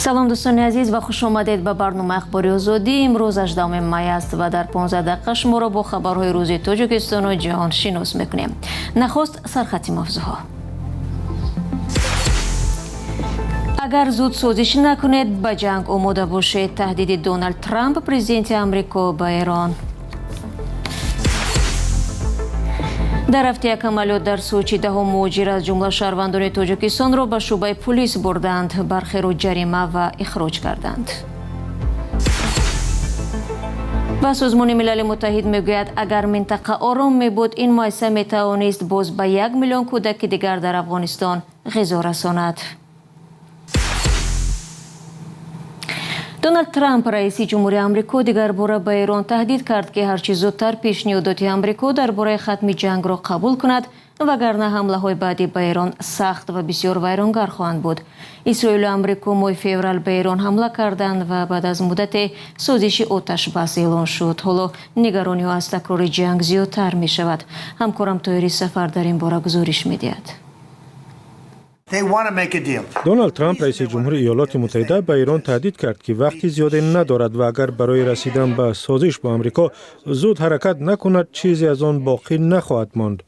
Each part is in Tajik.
سلام دوستان عزیز و خوش آمدید به برنامه اخباری آزادی. امروز 18 می است و در 15 دقیقه شما را با خبرهای روز تاجیکستان و جهان شناس میکنیم. نخست سرخط موضوعها. اگر زود سازش نکنید به جنگ آماده باشید. تهدید دونالد ترامپ پرزیدنت آمریکا به ایران. در هفته یک عملیات در سوچی دهم مهاجر از جمله شهروندان تاجیکستان را به شعبه پلیس بردند، برخی را جریمه و اخراج کردند. و سازمان ملل متحد میگوید اگر منطقه آرام می بود این مؤسسه می توانست باز به 1 میلیون کودک دیگر در افغانستان غذا رساند. دونالد ترامپ رئیس جمهوری آمریکا دیگر باره به ایران تهدید کرد که هرچه زودتر پیشنهادات آمریکا درباره ختم جنگ را قبول کند وگرنه حمله های بعدی به ایران سخت و بسیار ویرانگر خواهند بود. اسرائیل و آمریکا ماه فوریه به ایران حمله کردند و بعد از مدت سازش آتش بس اعلان شد. حالا نگرانی ها از تکرار جنگ زیادتر می شود. همکارم طاهری سفر در این باره گزارش می دهد. دونالد ترامپ رئیس جمهور ایالات متحده به ایران تهدید کرد که وقتی زیادی ندارد و اگر برای رسیدن به سازش با آمریکا زود حرکت نکند چیزی از آن باقی نخواهد ماند.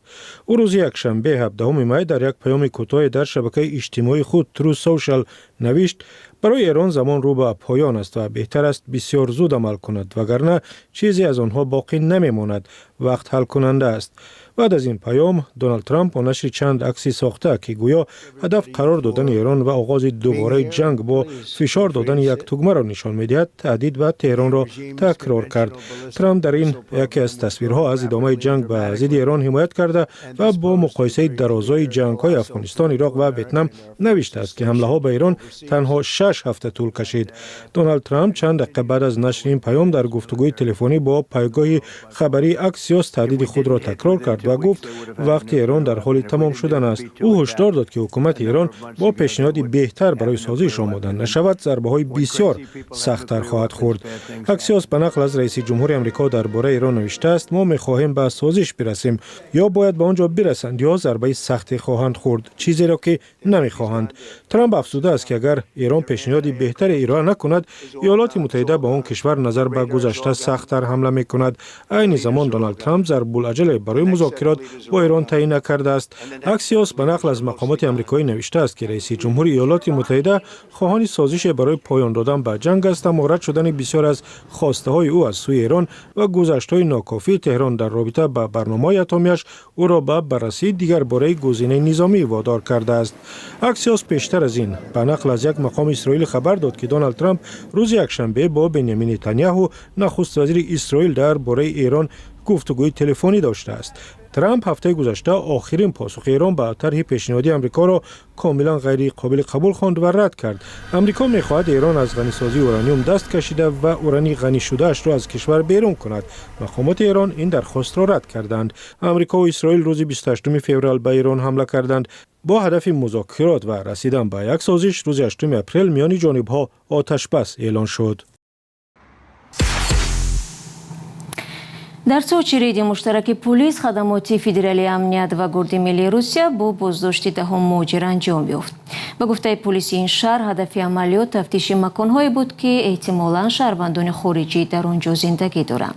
او روز یکشنبه 17 می در یک پیام کوتاه در شبکه اجتماعی خود ترو سوشال نوشت برای ایران زمان رو به پایان است و بهتر است بسیار زود عمل کند وگرنه چیزی از آنها باقی نمیماند. وقت حل کننده است. بعد از این پیام دونالد ترامپ با نشر چند عکسی ساخته که گویا هدف قرار دادن ایران و آغاز دوباره جنگ با فشار دادن یک تگمه را نشان می‌دهد تهدید و تهران را تکرار کرد. ترامپ در این یکی از تصویرها از ادامه جنگ به ضد ایران حمایت کرده و با مقایسه درازای جنگ‌های افغانستان، عراق و ویتنام نوشته است که حمله‌ها به ایران تنها 6 هفته طول کشید. دونالد ترامپ چند دقیقه بعد از نشر این پیام در گفتگوی تلفنی با پایگاه خبری اکسیوس تهدید خود را تکرار کرد و گفت وقتی ایران در حال تمام شدن است. او هشدار داد که حکومت ایران با پیشنهادی بهتر برای سازش آماده نشود ضربه‌های بسیار سخت‌تر خواهد خورد. اکسیوس به نقل از رئیس جمهور آمریکا درباره ایران نوشته است ما می‌خواهیم به سازش برسیم، یا باید به آنجا برسند یا ضربه سختی خواهند خورد، چیزی را که نمی‌خواهند. ترامپ افزوده است که اگر ایران پیشنهادی بهتر ارائه نکند ایالات متحده با آن کشور نظر به گذشته سخت‌تر حمله می‌کند. عین زمان دونالد ترامپ ضرب العجله برای مذاکرات با ایران تعیین نکرده است. اکسیوس به نقل از مقامات آمریکایی نوشته است که رئیس جمهور ایالات متحده خواهان سازش برای پایان دادن به جنگ است، اما رد شدن بسیار از خواسته‌های او از سوی ایران و گذشته‌های ناکافی تهران در رابطه با برنامه‌های اتمیش او را به بررسی دیگر باره گزینه نظامی وادار کرده است. اکسیوس پیشتر از این به نقل از یک مقام اسرائیلی خبر داد که دونالد ترامپ روز یکشنبه با بنیامین نتانیاهو نخست وزیر اسرائیل درباره ایران گفتگوی تلفنی داشته است. ترامپ هفته گذشته آخرین پاسخ ایران به طرح پیشنهادی آمریکا را کاملا غیر قابل قبول خواند و رد کرد. آمریکا می‌خواهد ایران از غنیسازی اورانیوم دست کشیده و اورانی غنی شده اش را از کشور بیرون کند. مقامات ایران این درخواست را رد کردند. آمریکا و اسرائیل روز 28 فوریه به ایران حمله کردند. با هدف مذاکرات و رسیدن به یک سازش روز 8 اپریل میان جانب‌ها آتش بس اعلان شد. در سوچی رید مشترک پلیس، خدمات فدرالی امنیت و گارد ملی روسیه با بازداشت دهم مهاجر انجام یافت. به گفته پلیس این شهر هدف عملیات تفتیش مکان‌هایی بود که احتمالاً شهروندان خارجی در آنجا زندگی دارند.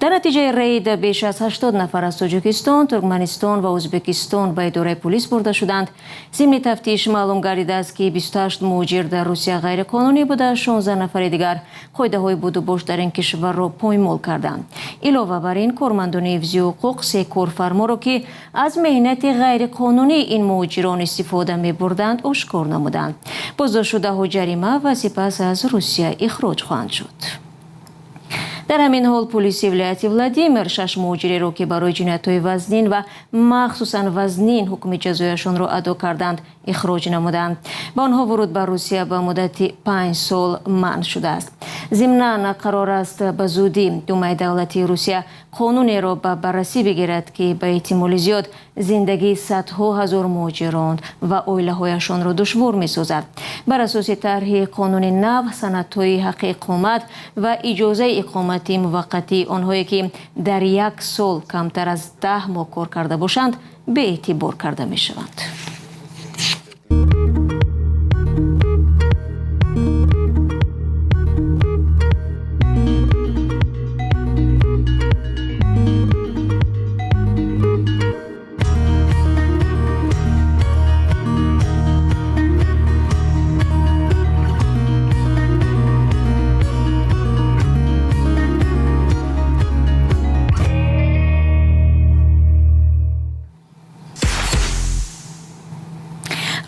در نتیجه رید بیش از 80 نفر از تاجیکستان، ترکمنستان و ازبکستان به اداره پلیس برده شدند. ضمن تفتیش معلوم گردیده است که 28 مهاجر در روسیه غیرقانونی بوده، 16 نفر دیگر قاعده‌های بود و باش در این کشور را پایمال کردند. علاوه بر این کارمندان حفظی حقوق 3 کارفرما را که از مهنت غیرقانونی این مهاجران استفاده می‌بردند آشکار نمودند. بازداشت شده‌ها جریمه و سپس از روسیه اخراج خواهند شد. در همین حال پلیس ولایت ولادیمیر 6 مهاجری را که برای جنایت‌های وزنین و مخصوصاً وزنین حکم جزایشان را ادا کردند اخراج نمودند. با آنها ورود به روسیه به مدت 5 سال منع شده است. ضمناً قرار است به زودی دومای دولتی روسیه قانونی را به بررسی بگیرد که به احتمال زیاد زندگی صدها هزار مهاجران و عائله‌هایشان را دشوار می‌سازد. بر اساس طرح قانون نو، سندهای حق اقامت و اجازه اقامت موقتی آنهایی که در 1 سال کمتر از 10 ماه کار کرده باشند به اعتبار کرده می‌شوند.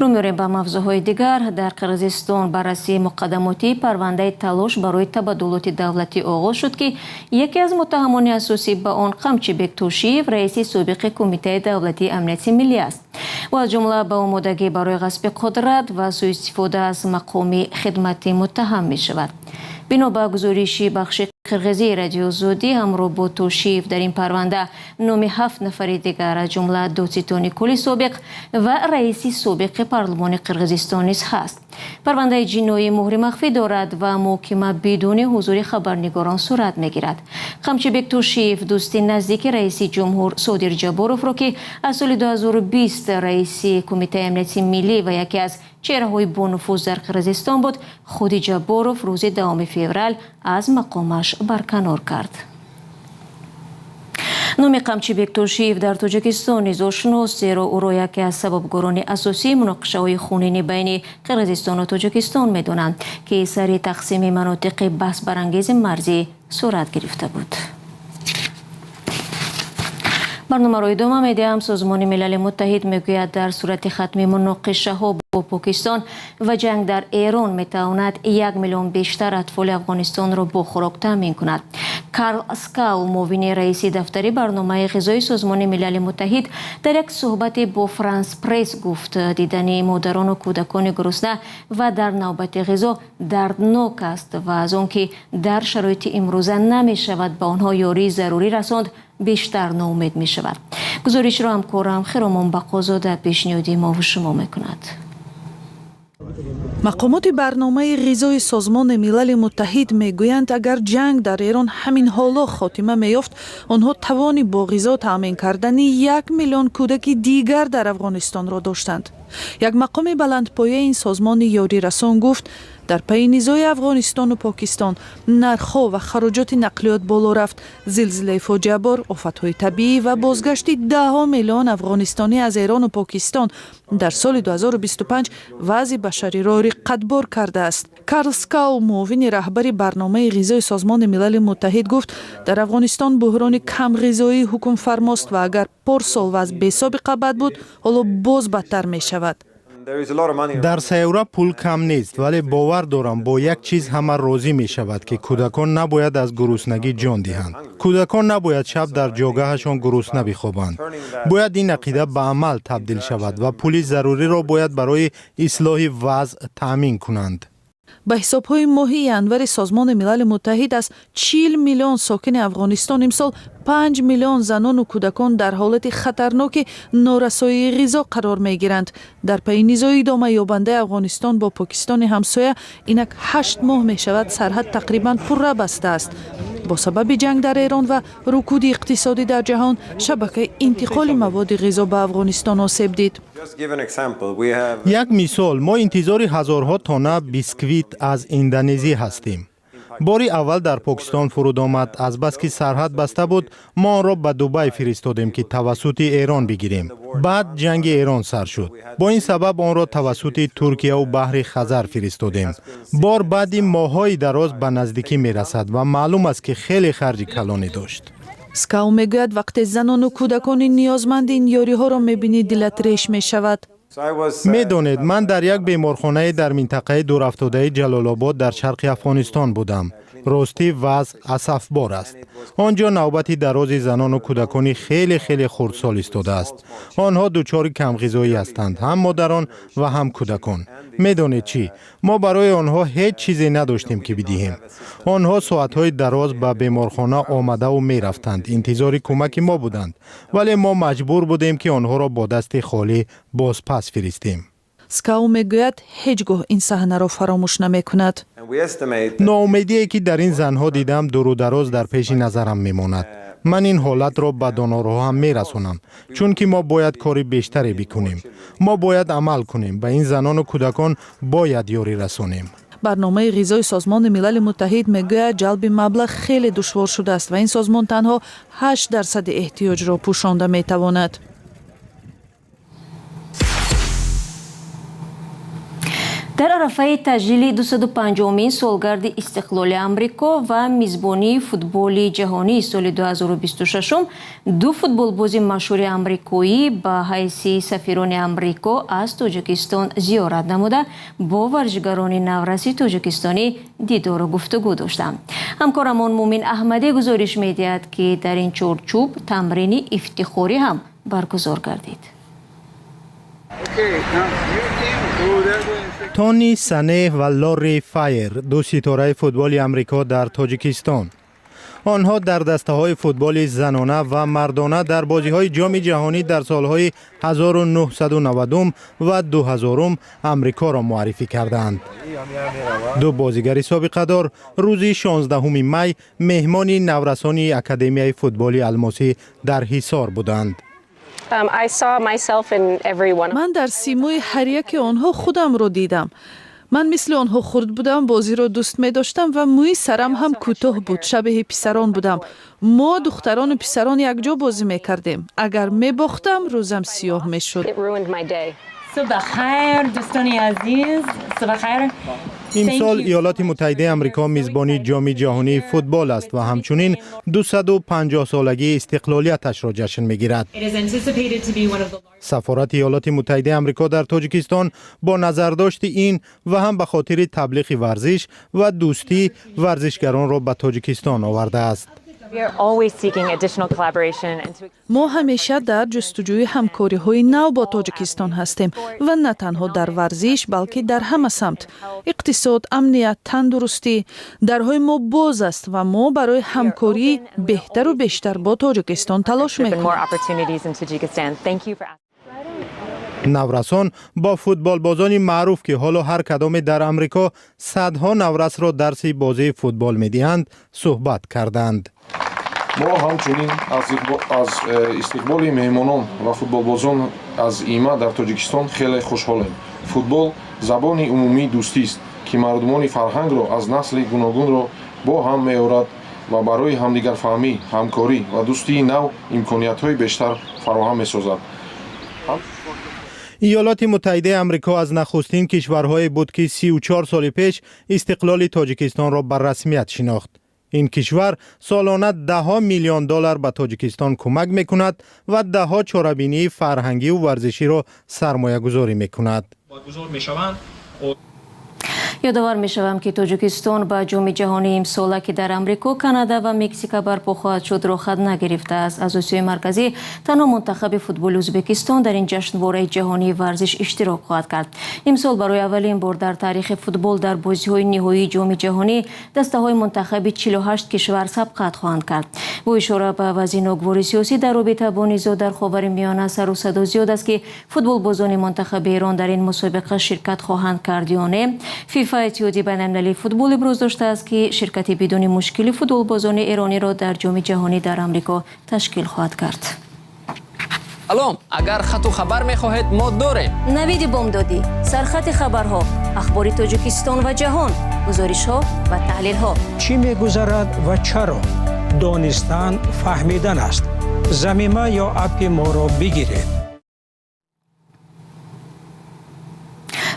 رو می‌ریم به موضوعهای دیگر. در قرقیزستان بررسی مقدماتی پرونده تلاش برای تبادلات دولتی آغاز شد که یکی از متهمان اساسی به آن قمچی بکتوشیف رئیس سابق کمیته دولتی امنیت ملی است و از جمله به آمادگی برای غصب قدرت و سوء استفاده از مقام خدمتی متهم می شود. بنا به گزارش بخش قرقیزی رادیو زودی همراه با توشیف در این پرونده نام 7 نفر دیگر از جمله دادستان کلی سابق و رئیس سابق پارلمان قرقیزستان نیز هست. پرونده جنایی مهر مخفی دارد و محاکمه بدون حضور خبرنگاران صورت میگیرد. قمچی توشیف دوست نزدیک رئیس جمهور صادر جباروف را که از سال 2020 رئیس کمیته امنیت ملی و یکی از چهره‌های با نفوذ در قرقیزستان بود، خود جباروف روز 2 فوریه از مقامش برکنار کرد. نام قمچی بکتوشیف در تاجیکستان نیز آشناست، زیرا او را یکی از سببگاران اساسی مناقشه‌های خونین بین قرقیزستان و تاجیکستان می‌دانند که سر تقسیم مناطق بحث برانگیز مرزی صورت گرفته بود. برنامه را ادامه می‌دهم. سازمان ملل متحد میگوید در صورت ختم مناقشه‌ها با پاکستان و جنگ در ایران میتواند 1 میلیون بیشتر اطفال افغانستان را با خوراک تامین کند. کارل اسکاو، معاون رئیس دفتر برنامه غذایی سازمان ملل متحد، در یک صحبت با فرانس پرس گفت دیدن مادران و کودکان گرسنه و در نوبت غذا دردناک است و از آنکه در شرایط امروزه نمی شود به آنها یاری ضروری رساند بیشتر ناامید می شود. گزارش را همکارم خیرامان بقازاده پیشنهادی ما و شما می کند. مقامات برنامه غذای سازمان ملل متحد میگویند اگر جنگ در ایران همین حالا خاتمه میافت، آنها توانی با غذا تامین کردن 1 میلیون کودک دیگر در افغانستان را داشتند. یک مقام بلندپایه این سازمان یاری رسان گفت در پی نزاع افغانستان و پاکستان نرخ‌ها و خراجات نقلیات بالا رفت. زلزله فاجعه بار، آفت‌های طبیعی و بازگشت 10 میلیون افغانستانی از ایران و پاکستان در سال 2025 وضع بشری را رقتبار کرده است. کارل اسکاو، معاون رهبر برنامه غذای سازمان ملل متحد گفت در افغانستان بحران کم غذایی حکم فرماست و اگر پارسال وضع بی سابقه بد بود، حالا باز بدتر می شود. در سیاره پول کم نیست، ولی باور دارم با یک چیز همه راضی می شود که کودکان نباید از گرسنگی جان دهند. کودکان نباید شب در جاگهشان گرسنه بخوابند. باید این عقیده به عمل تبدیل شود و پول ضروری را باید برای اصلاح وضع تامین کنند. به حساب‌های ماهی انور سازمان ملل متحد از 40 میلیون ساکن افغانستان امسال 5 میلیون زنان و کودکان در حالت خطرناک نارسایی غذا قرار می‌گیرند. در پی نزاع ادامه یابنده افغانستان با پاکستان همسایه اینک 8 ماه می‌شود سرحد تقریباً پره بسته است. با سبب جنگ در ایران و رکود اقتصادی در جهان، شبکه انتقال مواد غذا به افغانستان آسیب دید. یک مثال، ما انتظار هزارها تانه بیسکویت از اندونزی هستیم. باری اول در پاکستان فرود آمد، از بس که سرحد بسته بود ما آن را به دبی فرستادیم که توسط ایران بگیریم. بعد جنگ ایران سر شد، با این سبب آن را توسط ترکیه و بحر خزر فرستادیم. بار بعدی ماه‌های دراز به نزدیکی می رسد و معلوم است که خیلی خرج کلانی داشت. اسکاو میگوید وقتی زنان و کودکان نیازمند این یاری ها را میبینید دلت ریش می شود. میدانید من در یک بیمارخانه در منطقه دورافتاده جلال آباد در شرق افغانستان بودم. راستی وضع اسفبار است. آنجا نوبت دراز زنان و کودکان خیلی خردسال ایستاده است. آنها دچار کم غذایی هستند، هم مادران و هم کودکان. میدانید چی؟ ما برای آنها هیچ چیزی نداشتیم که بدهیم. آنها ساعت‌های دراز به بیمارخانه آمده و می‌رفتند، انتظار کمک ما بودند، ولی ما مجبور بودیم که آنها را با دست خالی بازپس فرستیم. اسکاو میگوید هیچگاه این صحنه را فراموش نمی‌کند. ناامیدی که در این زنها دیدم دور و دراز در پیش نظرم میماند. من این حالت را به دانارها هم میرسونم، چون که ما باید کاری بیشتری بکنیم. ما باید عمل کنیم، به این زنان و کودکان باید یاری رسونیم. برنامه غذای سازمان ملل متحد میگوید جلب مبلغ خیلی دشوار شده است و این سازمان تنها 8% احتیاج را پوشانده میتواند. در арафаи таҷлили 250-мин солгарди истиқлоли Амрико ва мизбонии футболи ҷаҳонии соли 2026 ду футболбози машҳури амрикоӣ ба ҳайси сафирони Амрико аз Тоҷикистон зиёрат намуда бо варзишгарони навраси тоҷикистонӣ дидору гуфтугӯ доштанд. ҳамкорамон Мумин Аҳмадӣ гузориш медиҳад, ки дар ин чорчӯб тамрини ифтихорӣ ҳам баргузор гардид. Тони Санеҳ ва Лорри Файер, ду ситораи футболи Амрико дар Тоҷикистон. онҳо дар дастаҳои футболи занона ва мардона дар бозиҳои ҷоми ҷаҳонӣ дар солҳои 1990 ва 2000 Амрикоро муаррифӣ карданд. ду бозигари собиқадор рӯзи 16 май меҳмони наврасони Академияи футболи Алмосӣ дар Ҳисор буданд. ман дар симои ҳар яке онҳо худамро дидам. ман мисли онҳо хурд будам, бозиро дӯст медоштам ва мӯи сарам ҳам кӯтоҳ буд. шабеҳи писарон будам. мо духтарону писарон якҷо бозӣ мекардем. агар мебохтам, рӯзам сиёҳ мешуд. имсол иёлоти муттаҳидаи амрико мизбони ҷоми ҷаҳонии футбол аст ва ҳамчунин 250-солагии истиқлолияташро ҷашн мегирад. сафорати иёлоти муттаҳидаи амрико дар Тоҷикистон бо назардошти ин ва ҳам ба хотири таблиғи варзиш ва дӯстӣ варзишгаронро ба Тоҷикистон овардааст. мо ҳамеша дар ҷустуҷӯи ҳамкориҳои нав бо Тоҷикистон ҳастем ва на танҳо дар варзиш, балки дар ҳама самт. иқтисод, амният, тандурустӣ, дарҳои мо боз аст ва мо барои ҳамкорӣ беҳтару бештар бо Тоҷикистон талош мекунем. наврасон бо футболбозони маъруф ки ҳоло ҳар кадоме дар амрико садҳо наврасро дарси бозии футбол медиҳанд, суҳбат карданд. мо ҳамчунин аз истиқболи меҳмонон ва футболбозон аз има дар Тоҷикистон хеле хушҳолем. футбол забони умумии дӯстист, ки мардумони фарҳангро аз насли гуногунро бо ҳам меорад ва барои ҳамдигарфаҳмӣ, ҳамкорӣ ва дӯстии нав имкониятҳои бештар фароҳам месозад. иёлоти муттаҳидаи амрико аз нахустин кишварҳое буд ки 34 соли пеш истиқлоли Тоҷикистонро ба расмият шинохт. ин кишвар солона $10 миллион ба Тоҷикистон кӯмак мекунад ва даҳҳо чорабинии фарҳангиву варзиширо сармоягузорӣ мекунад. ёдовар мешавам, ки Тоҷикистон ба ҷоми ҷаҳонии имсола, ки дар Амрико, Канада ва Мексика барпо хоҳад шуд, роҳат нагирифтааст. аз Осиёи марказӣ танҳо мунтахаби футболи Ӯзбекистон дар ин ҷашнвораи ҷаҳонии варзиш иштирок хоҳад кард. имсол барои аввалин бор дар таърихи футбол дар бозиҳои ниҳоии ҷоми ҷаҳонӣ дастаҳои мунтахаби 48 кишвар сабқат хоҳанд кард. бо ишора ба вазъи ногвори сиёсӣ дар робита бо низоъ дар ховари миёна сару садо зиёд аст, ки футболбозони мунтахаби Эрон дар ин мусобиқа ширкат хоҳанд кард ё не. ФИФА иттиҳоди байналмилалии футбол иброз доштааст, ки ширкати бидуни мушкили футболбозони эрониро дар ҷоми ҷаҳонӣ дар Амрико ташкил хоҳад кард. салом, агар хату хабар мехоҳед, мо дорем. навиди бомдодӣ, сархати хабарҳо, ахбори Тоҷикистон ва ҷаҳон, гузоришҳо ва таҳлилҳо. чӣ мегузарад ва чаро? донистан фаҳмидан аст. замима ё апи моро бигиред.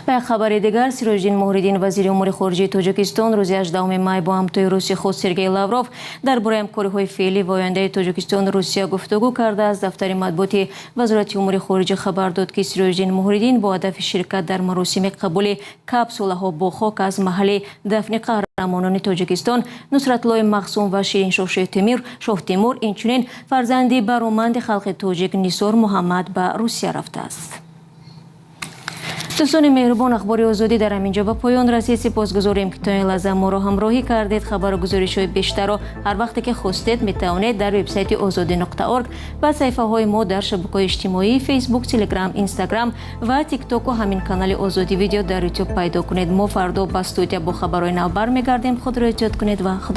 ба як хабари дигар, Сироҷдин Муҳриддин, вазири умури хориҷии Тоҷикистон, рӯзи 18 май бо ҳамтои рӯси худ Сергей Лавров дар бораи ҳамкориҳои феълӣ ва ояндаи Тоҷикистон Русия гуфтугӯ кардааст. дафтари матбуоти Вазорати умури хориҷӣ хабар дод, ки Сироҷдин Муҳриддин бо ҳадафи ширкат дар маросими қабули капсулаҳо бо хок аз маҳалли дафни қаҳрамонони Тоҷикистон Нусратлои Махсум ва Шириншоҳ Шоҳтимур, инчунин фарзанди бароманди халқи тоҷик Нисор Муҳаммад ба Русия рафтааст. дӯстони меҳрубон, ахбори озодӣ дар ҳаминҷо ба поён расид. сипосгузорем, ки то ин лаҳза моро ҳамроҳӣ кардед. хабару гузоришҳои бештарро ҳар вақте ки хостед метавонед дар вебсайти озодӣ.орг ва саҳифаҳои мо дар шабакаҳои иҷтимоӣ Facebook, Telegram, Instagram ва TikTok ва ҳамин канали Озодӣ видео дар YouTube пайдо кунед. мо фардо ба студия бо хабарҳои нав бармегардем. худро эҳтиёт кунед ва худо